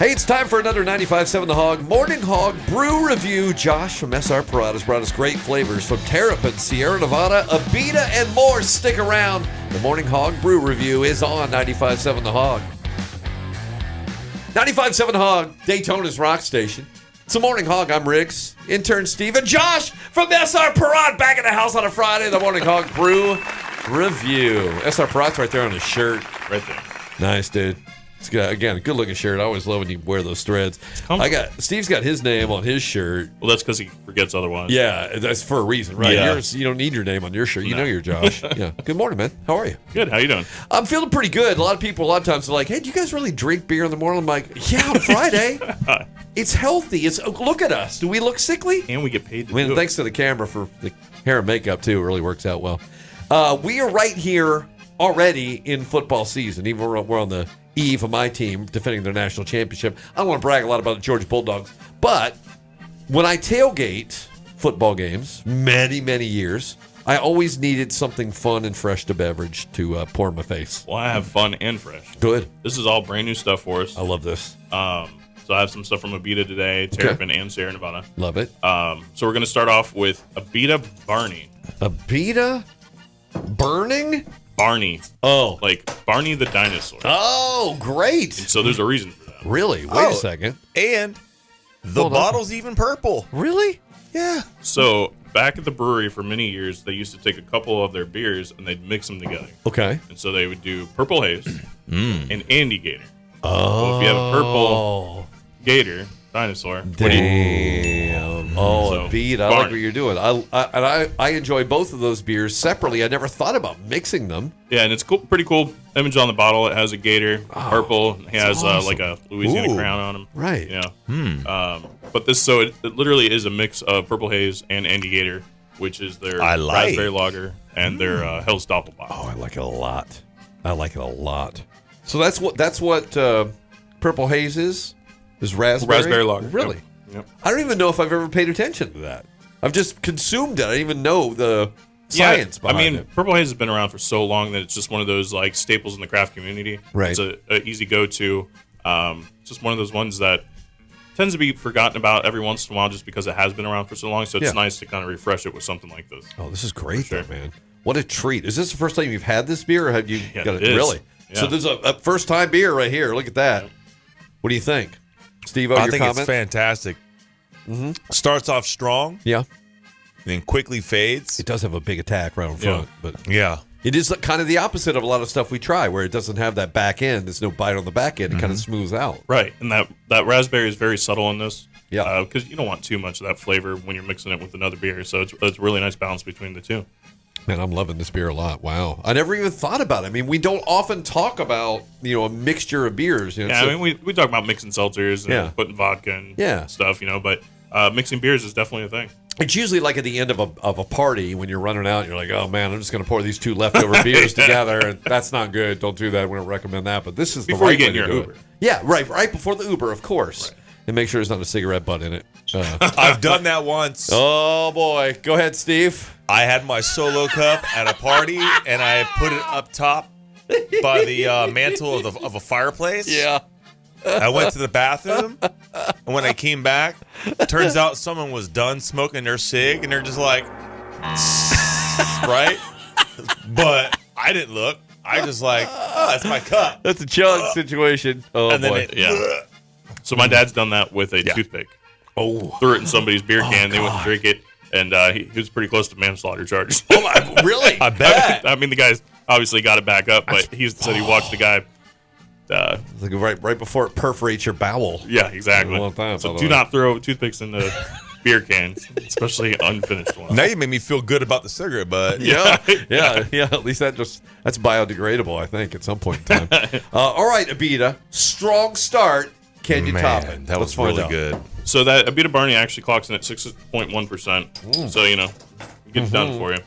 Hey, it's time for another 95.7 The Hog Morning Hog Brew Review. Josh from SR Parada has brought us great flavors from Terrapin, Sierra Nevada, Abita, and more. Stick around. The Morning Hog Brew Review is on 95.7 The Hog. 95.7 The Hog, Daytona's rock station. It's the Morning Hog. I'm Riggs, intern Steve, and Josh from SR Parada back in the house on a Friday. The Morning Hog Brew Review. SR Parada's right there on his shirt. Right there. Nice, dude. It's got, again, a good-looking shirt. I always love when you wear those threads. Steve's got his name on his shirt. Well, that's because he forgets otherwise. Yeah, that's for a reason, right? Yeah. You don't need your name on your shirt. You know you're Josh. Yeah. Good morning, man. How are you? Good. How you doing? I'm feeling pretty good. A lot of people, a lot of times, are like, "Hey, do you guys really drink beer in the morning?" I'm like, "Yeah, on Friday. It's healthy. Look at us. Do we look sickly?" And we get paid to do thanks to the camera for the hair and makeup too. It really works out well. We are right here already in football season. Even we're on the eve of my team defending their national championship. I don't want to brag a lot about the Georgia Bulldogs, but when I tailgate football games, many years, I always needed something fun and fresh to beverage to pour in my face. Well, I have fun and fresh. Good. This is all brand new stuff for us. I love this. So I have some stuff from Abita today, Terrapin, and Sierra Nevada. Love it. So we're going to start off with Abita Barney. Abita Burning? Barney. Oh. Like Barney the dinosaur. Oh, great. And so there's a reason for that. Really? Wait a second. And the bottle's even purple. Really? Yeah. So back at the brewery for many years, they used to take a couple of their beers and they'd mix them together. Okay. And so they would do Purple Haze and Andy Gator. Oh. So if you have a purple Gator dinosaur, Damn. So, a beat. I like what you're doing. I enjoy both of those beers separately. I never thought about mixing them. yeah, and it's cool, pretty cool image on the bottle. It has a gator, purple. He has awesome. like a Louisiana Ooh. crown on him. Right. Yeah. But this, so it literally is a mix of Purple Haze and Andy Gator, which is their raspberry lager and their Hell's Doppelbock. Oh, I like it a lot. So that's what Purple Haze is raspberry? Raspberry lager. Really? Yep. I don't even know if I've ever paid attention to that. I've just consumed it. I didn't even know the science behind it. Purple Haze has been around for so long that it's just one of those like staples in the craft community. Right. It's a easy go-to. Just one of those ones that tends to be forgotten about every once in a while just because it has been around for so long. So it's nice to kind of refresh it with something like this. Oh, this is great, Sure. though, man. What a treat. Is this the first time you've had this beer, or have you got it? it is. Really? Yeah. So there's a first-time beer right here. Look at that. What do you think? Steve-O, I your think comment? it's fantastic. Starts off strong, Yeah. then quickly fades. It does have a big attack right in front, but Yeah. it is kind of the opposite of a lot of stuff we try, where it doesn't have that back end. There's no bite on the back end. It kind of smooths out. Right. And that raspberry is very subtle in this. Yeah. Because you don't want too much of that flavor when you're mixing it with another beer. So it's a really nice balance between the two. Man, I'm loving this beer a lot. Wow. I never even thought about it. I mean, we don't often talk about, a mixture of beers. Yeah, I mean, we talk about mixing seltzers and putting vodka and stuff, but mixing beers is definitely a thing. It's usually like at the end of a party when you're running out, you're like, oh, man, I'm just going to pour these two leftover beers together, and that's not good. Don't do that. We don't recommend that. But this is before the right you get way in to your do Uber. it. Yeah, right before the Uber, of course. Right. And make sure there's not a cigarette butt in it. I've done that once. Oh, boy. Go ahead, Steve. I had my solo cup at a party, and I put it up top by the mantle of a fireplace. Yeah. I went to the bathroom, and when I came back, turns out someone was done smoking their cig, and they're just like, right? But I didn't look. I just like, oh, that's my cup. That's a chug situation. Oh, And then boy. So my dad's done that with a toothpick. Oh. Threw it in somebody's beer can. They went to drink it, and he was pretty close to manslaughter charges. Oh, really? I bet. I mean, the guy's obviously got it back up, but he said he watched the guy. Like right before it perforates your bowel. Yeah, exactly. A long time, So by the do way. not throw toothpicks in the beer cans, especially unfinished ones. Now you made me feel good about the cigarette butt. Yeah. At least that's biodegradable, I think, at some point in time. All right, Abita, strong start. Can you top it? That Let's was find really out. good. So that Abita Barney actually clocks in at 6.1%. So, get it done for you.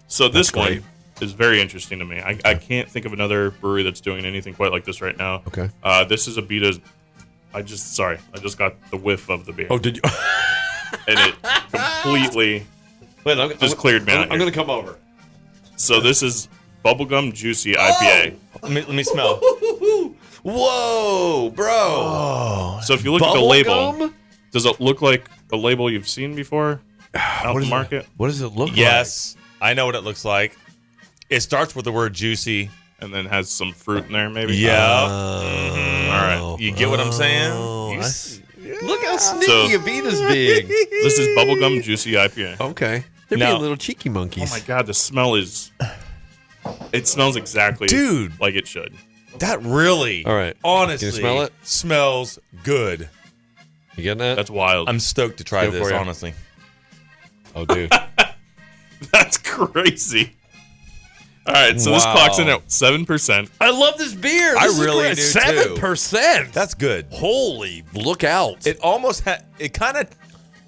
So this great. one is very interesting to me. I can't think of another brewery that's doing anything quite like this right now. Okay. This is Abita's. I just got the whiff of the beer. Oh, did you? And it completely Wait, just cleared me out I'm here. going to come over. So this is Bubblegum Juicy IPA. Let me smell. Whoa, bro. Oh, So if you look at the Bubble label, gum? does it look like a label you've seen before out in the market? What does it look like? Yes, I know what it looks like. It starts with the word juicy. And then has some fruit in there, maybe? Yeah. All right. You get what I'm saying? Look how sneaky Avita's being. This is Bubblegum Juicy IPA. Okay. They're Now- being little cheeky monkeys. Oh, my God. The smell is... It smells exactly Dude. like it should. That really, All right. honestly, Can you smell it? smells good. You getting that? That's wild. I'm stoked to try Go this, for it. honestly. Oh, dude. That's crazy. All right, so this Wow. clocks in at 7%. I love this beer. I This is really great. do, too. 7%. That's good. Holy, look out. It almost it kind of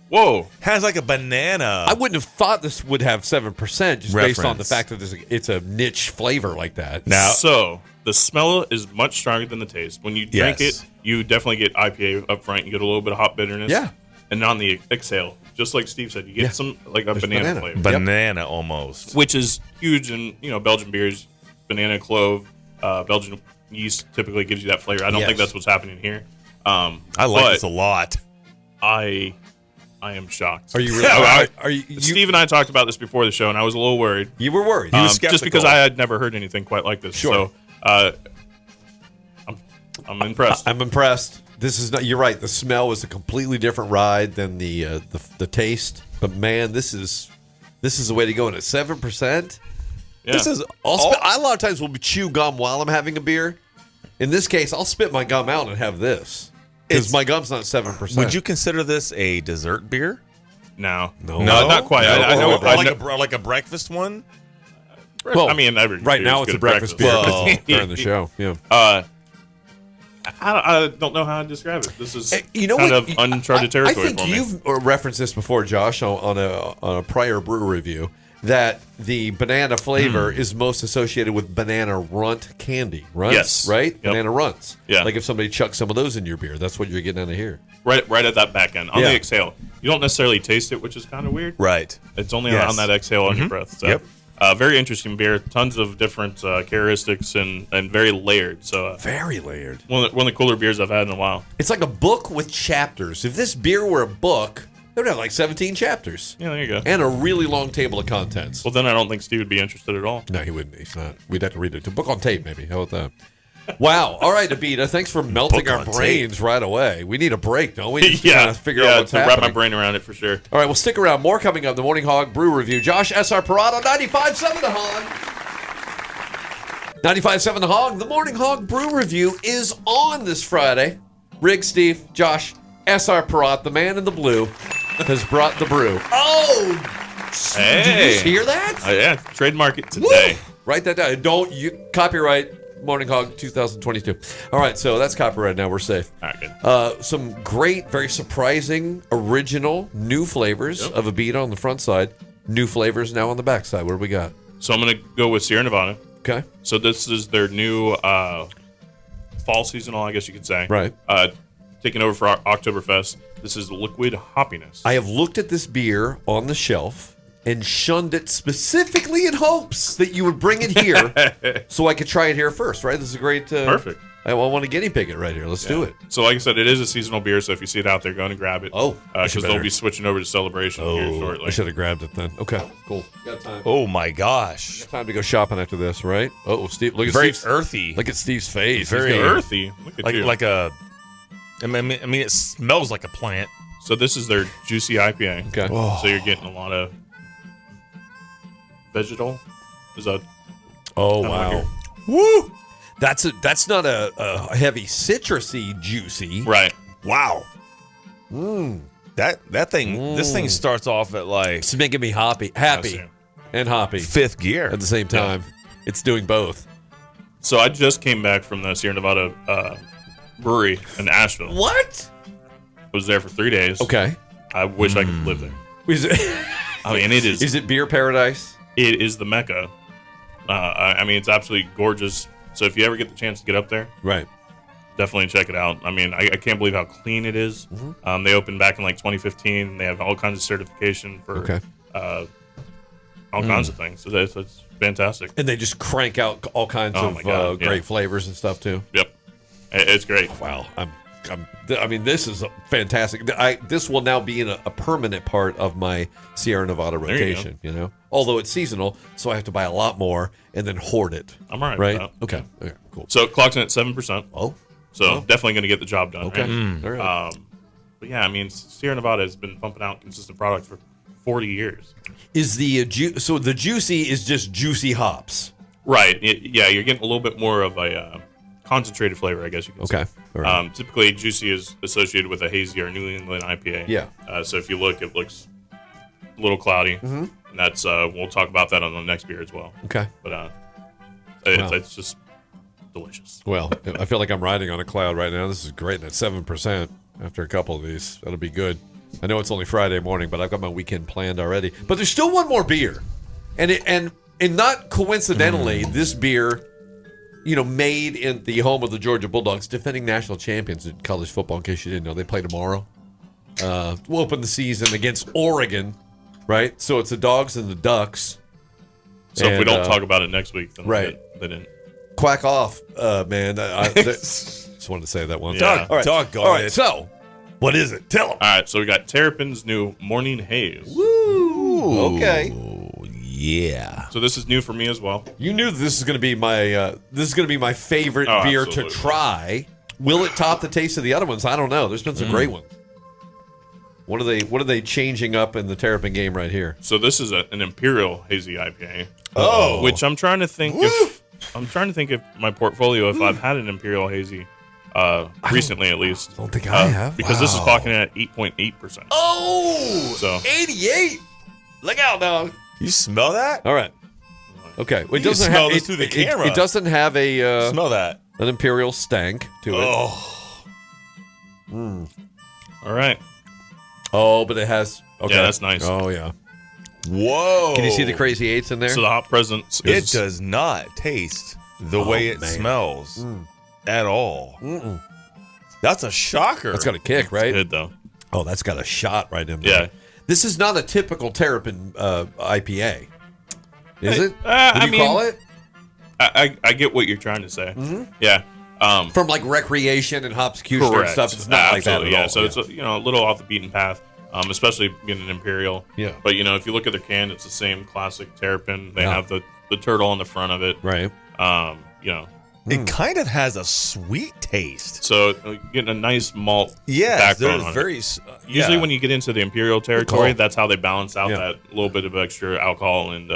Whoa. has like a banana. I wouldn't have thought this would have 7% just based on the Reference. fact that it's a niche flavor like that. Now- So the smell is much stronger than the taste. When you drink Yes. it, you definitely get IPA up front. You get a little bit of hop bitterness. Yeah. And on the exhale, just like Steve said, you get some like a banana banana. flavor, banana almost. which is huge in Belgian beers. Banana, clove, Belgian yeast typically gives you that flavor. I don't Yes. think that's what's happening here. I like but this a lot. I am shocked. Are you really? Are you? Steve and I talked about this before the show, and I was a little worried. You were worried. was Just skeptical. because I had never heard anything quite like this. Sure. So I'm impressed. I'm impressed. This is not. You're right. The smell is a completely different ride than the taste. But man, this is the way to go. And at 7%, Yeah. This is a lot of times we'll chew gum while I'm having a beer. In this case, I'll spit my gum out and have this because It's- my gum's not 7%. Would you consider this a dessert beer? No, No. not quite. No. I know. like a breakfast one. Well, I mean, every right beer's now good it's a at breakfast beer Well, during the show. Yeah. I don't know how to describe it. This is You know kind what? of uncharted territory I think for me. you've referenced this before, Josh, on a prior brew review, that the banana flavor is most associated with banana runt candy. Runts, Yes. right? Yep. Banana runts. Yeah. Like if somebody chucks some of those in your beer, that's what you're getting out of here. Right at that back end on Yeah. the exhale. You don't necessarily taste it, which is kind of weird. Right. It's only Yes. on that exhale on your breath. So. Yep. Very interesting beer. Tons of different characteristics and very layered. So Very layered. one of the cooler beers I've had in a while. It's like a book with chapters. If this beer were a book, it would have like 17 chapters Yeah, there you go. and a really long table of contents. Well, then I don't think Steve would be interested at all. No, he wouldn't. He's not. We'd have to read it. A book on tape, maybe. How about that? Wow. All right, Abita. Thanks for melting Book our on brains right away. We need a break, don't we? Just to Yeah, kind of figure out what's to happening. wrap my brain around it for sure. All right, well, stick around. More coming up. The Morning Hog Brew Review. Josh S.R. Parado, 95.7 The Hog. 95.7 The Hog. The Morning Hog Brew Review is on this Friday. Rig, Steve, Josh, S.R. Parat, the man in the blue, has brought the brew. Oh! Did you hear that? Yeah, trademark it today. Woo! Write that down. Don't you copyright Morning Hog 2022. All right, so that's copyright now. We're safe. All right, good. Some great, very surprising, original, new flavors of Abita on the front side. New flavors now on the back side. What do we got? So I'm going to go with Sierra Nevada. Okay. So this is their new fall seasonal, I guess you could say. Right. Taking over for Oktoberfest. This is Liquid Hoppiness. I have looked at this beer on the shelf and shunned it specifically in hopes that you would bring it here so I could try it here first, right? This is a great... Perfect. I want to guinea pig it right here. Let's do it. So like I said, it is a seasonal beer, so if you see it out there, go and grab it. Oh, I should because they'll better. be switching over to Celebration here shortly. I should have grabbed it then. Okay, cool. Got time. Oh my gosh. Time to go shopping after this, right? Oh, Steve, look at Very Steve's earthy. Look at Steve's face. Very He's got a- Earthy. Look at you. like a. I mean, it smells like a plant. So this is their Juicy IPA. Okay. So you're getting a lot of vegetal. Is that Oh kinda wow. like Woo! That's not a heavy citrusy juicy. right? Wow. That thing. This thing starts off at like It's making me happy Yes, and hoppy fifth gear. at the same time. It's doing both. So I just came back from the Sierra Nevada brewery in Asheville. What? I was there for 3 days. Okay. I wish I could live there. Is it, I mean, it is. is it beer paradise? It is the mecca. I mean, it's absolutely gorgeous. So if you ever get the chance to get up there, Right. definitely check it out. I mean, I can't believe how clean it is. They opened back in like 2015. They have all kinds of certification for Okay. all kinds of things. So it's fantastic. And they just crank out all kinds Oh of my God, yeah. great flavors and stuff too. Yep, it's great. Wow. I mean, this is fantastic. This will now be in a permanent part of my Sierra Nevada you rotation. You know, although it's seasonal, so I have to buy a lot more and then hoard it. I'm all right Right? with that. Okay. Okay. Cool. So it clocks in at 7%. Oh. So definitely going to get the job done. Okay. Right? All right. But yeah, I mean, Sierra Nevada has been pumping out consistent product for 40 years. Is the so the juicy is just juicy hops? Right. Yeah, you're getting a little bit more of a concentrated flavor, I guess you could say. Okay. All right. Typically, juicy is associated with a hazy or New England IPA. Yeah. So if you look, it looks a little cloudy. Mm-hmm. And that's we'll talk about that on the next beer as well. Okay. But it's just delicious. Well, I feel like I'm riding on a cloud right now. This is great. That's 7% after a couple of these. That'll be good. I know it's only Friday morning, but I've got my weekend planned already. But there's still one more beer, and not coincidentally, this beer, made in the home of the Georgia Bulldogs, defending national champions in college football. In case you didn't know, they play tomorrow. We'll open the season against Oregon, right? So it's the Dogs and the Ducks. So if we don't talk about it next week, then right. they didn't. Quack off, man. Just wanted to say that one. Yeah. All right. Doggone All right. it. So, what is it? Tell them. All right, so we got Terrapin's new Morning Haze. Woo. Okay. Yeah. So this is new for me as well. You knew this is going to be my favorite beer absolutely. to try. Will it top the taste of the other ones? I don't know. There's been some great ones. What are they changing up in the Terrapin game right here? So this is an Imperial Hazy IPA. Oh. Which I'm trying to think if my portfolio, if I've had an Imperial Hazy recently at least. I don't think I have. Because this is clocking in at 8.8%. Oh, So 88. Look out, dog. You smell that? All right. Okay. Well, it You doesn't smell have this through the camera. It doesn't have a Smell that. an Imperial stank to it. All right. Oh, but it has. Okay. Yeah, that's nice. Oh yeah. Whoa. Can you see the crazy eights in there? So the hop presence It is does not taste the way it man. smells at all. That's a shocker. That's got a kick, right? good, though. Oh, that's got a shot right in there. Yeah. This is not a typical Terrapin IPA. Is it? I Would you call it? I get what you're trying to say. Yeah. From like recreation and hopscution and Correct. stuff. It's not like that at yeah. all. So it's a little off the beaten path, especially being an Imperial. Yeah. But if you look at their can, it's the same classic Terrapin. They have the turtle on the front of it. right. It kind of has a sweet taste. So getting a nice malt Yeah, backbone there's on very. it. Usually when you get into the Imperial territory, call. that's how they balance out Yeah. that little bit of extra alcohol and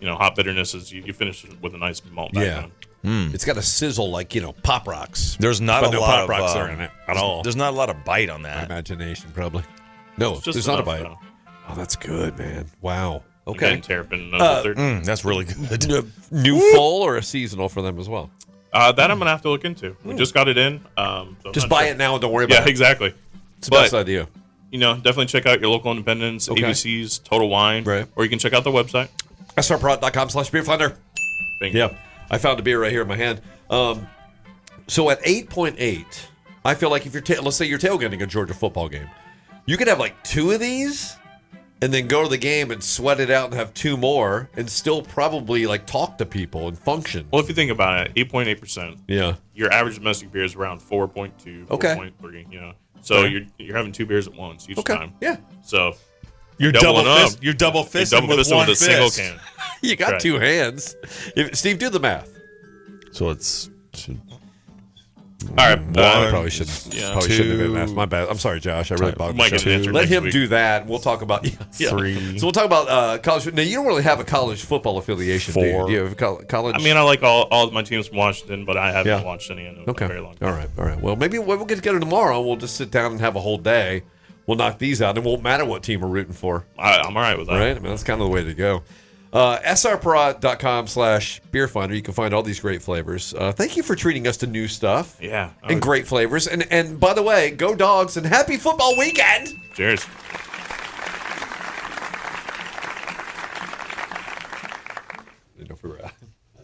hop bitterness. Is you finish with a nice malt Yeah. backbone. It's got a sizzle like, Pop Rocks. There's not But a no lot Pop of Rocks are in it at all. There's not a lot of bite on My that. imagination, probably. No, Just there's not a enough, bite. though. Oh, that's good, man. Wow. Okay. Okay. Terrapin. That's really good. New full or a seasonal for them as well? That I'm gonna have to look into. We just got it in. So I'm Just not buy sure. it now and don't worry Yeah, about it. exactly. It's the best idea. Definitely check out your local independents, Okay. ABCs, Total Wine, Right. or you can check out their website. srprod.com/beerfinder. Bingo. Yeah, I found a beer right here in my hand. So at 8.8, I feel like if you're let's say you're tailgating a Georgia football game, you could have like 2 of these, and then go to the game and sweat it out and have 2 more, and still probably like talk to people and function. Well, if you think about it, 8.8%. Yeah. Your average domestic beer is around 4.2, Okay. 4.3. So Okay. you're having 2 beers at once each Okay. time. Yeah. So You're doubling double up. fist. You're double You're fisting double with fisting one with a single fist. can. You got Right. 2 hands. Steve, do the math. So it's All right. I probably shouldn't. yeah. Probably shouldn't have been 2. math. My bad. I'm sorry, Josh. I really bogged Might the get show. an answer Let next him week. do that. We'll talk about 3. So we'll talk about college. Now you don't really have a college football affiliation, do you? 4. Do you have a college? I mean, I like all of my teams from Washington, but I haven't Yeah. watched any in a okay. very long time. All right. Well, maybe we'll get together tomorrow. We'll just sit down and have a whole day. We'll knock these out. It won't matter what team we're rooting for, I'm all right with that. right? I mean, that's kind of the way to go. srprod.com/beerfinder. You can find all these great flavors. Thank you for treating us to new stuff. Yeah. And great flavors. And by the way, go Dogs and happy football weekend. Cheers.